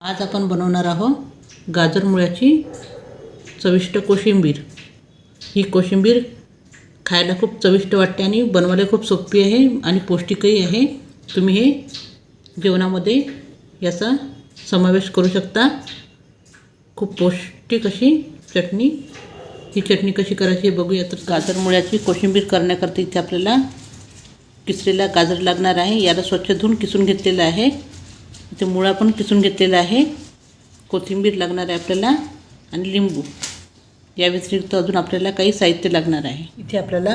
आज आपण बनवणार आहोत गाजर मुळ्याची चविष्ट कोशिंबीर। ही कोशिंबीर खायला खूप चविष्ट वाटते आणि बनवायला खूप सोपी आहे आणि पौष्टिकही आहे। तुम्ही हे जेवणामध्ये याचा समावेश करू शकता। खूप पौष्टिक अशी चटणी। ही चटणी कशी करायची हे बघूया। तर गाजर मुळ्याची कोशिंबीर करण्याकरता इथे आपल्याला किसलेला गाजर लागणार आहे। याला स्वच्छ धुवून किसून घेतलेला आहे। इथे मुळा पण किसून घेतलेला आहे। कोथिंबीर लागणार आहे आपल्याला आणि लिंबू। या व्यतिरिक्त अजून आपल्याला काही साहित्य लागणार आहे। इथे आपल्याला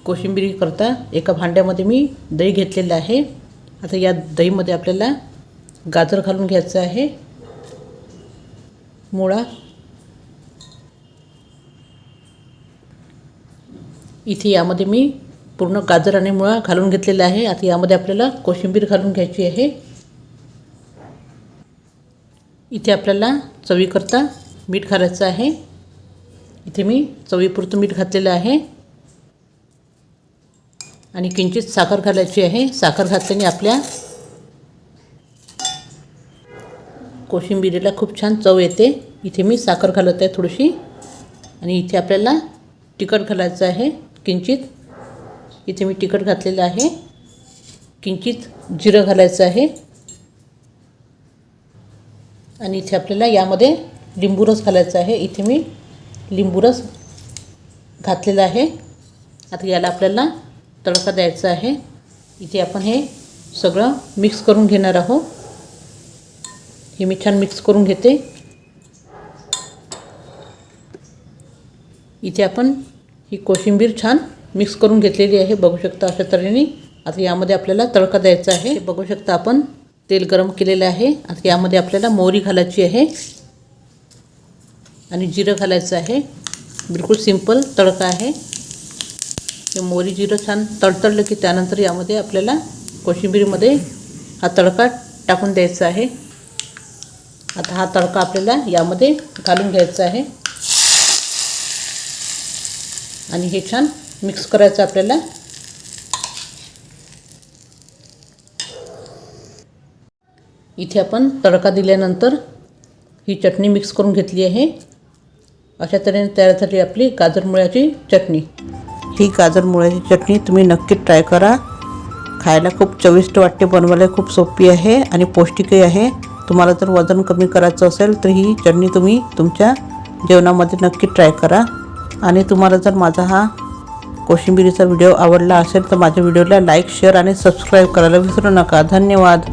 कोशिंबीर करता एका भांड्यामध्ये मी दही घेतलेलं आहे। आता या दहीमध्ये आपल्याला गाजर घालून घ्यायचं आहे, मुळा, इथे यामध्ये मी पूर्ण गाजर आणि मुळा घालून घेतलेला आहे। आता यामध्ये आपल्याला कोशिंबीर घालून घ्यायची आहे। इथे आपल्याला चवीकरता मीठ घालायचं आहे। इथे मी चवीपुरतं मीठ घातलेलं आहे आणि किंचित साखर घालायची आहे। साखर घातल्याने आपल्या कोशिंबीरीला खूप छान चव येते। इथे मी साखर घालत आहे थोडीशी आणि इथे आपल्याला तिखट घालायचं आहे किंचित। इथे मी तिखट घातलेलं आहे। किंचित जिरं घालायचं आहे आणि इथे आपल्याला यामध्ये लिंबू रस घालायचा आहे। इथे मी लिंबू रस घातलेला आहे। आता याला आपल्याला तडका द्यायचा आहे। इथे आपण हे सगळं मिक्स करून घेणार आहोत। हे मी छान मिक्स करून घेते। इथे आपण ही कोशिंबीर छान मिक्स करून घेतलेली आहे, बघू शकता अशा तऱ्हेने। आता यामध्ये आपल्याला तडका द्यायचा आहे। हे बघू शकता आपण तेल गरम केलेलं आहे। आता यामध्ये आपल्याला मोहरी घालायची आहे आणि जिरं घालायचं आहे। बिलकुल सिंपल तडका आहे। हे मोहरी जिरं छान तडतडलं की त्यानंतर यामध्ये आपल्याला कोशिंबीरमध्ये हा तडका टाकून द्यायचा आहे। आता हा तडका आपल्याला यामध्ये घालून घ्यायचा आहे आणि हे छान मिक्स करायचं आपल्याला। इथे आपण तडका दिल्यानंतर ही चटणी मिक्स करून घेतली आहे। अशा तऱ्हेने तयार झाली आपली गाजर मुळ्याची चटणी। ही गाजर मुळ्याची चटणी तुम्ही नक्की ट्राय करा। खायला खूप चविष्ट वाटते, बनवायला खूप सोपी आहे आणि पौष्टिकही आहे। तुम्हाला जर वजन कमी करायचं असेल तर ही चटणी तुम्ही तुमच्या जेवणामध्ये नक्की ट्राय करा। आणि तुम्हाला जर माझा हा कोशिंबीरीचा व्हिडिओ आवडला असेल तर माझ्या व्हिडिओला लाईक, शेअर आणि सबस्क्राईब करायला विसरू नका। धन्यवाद।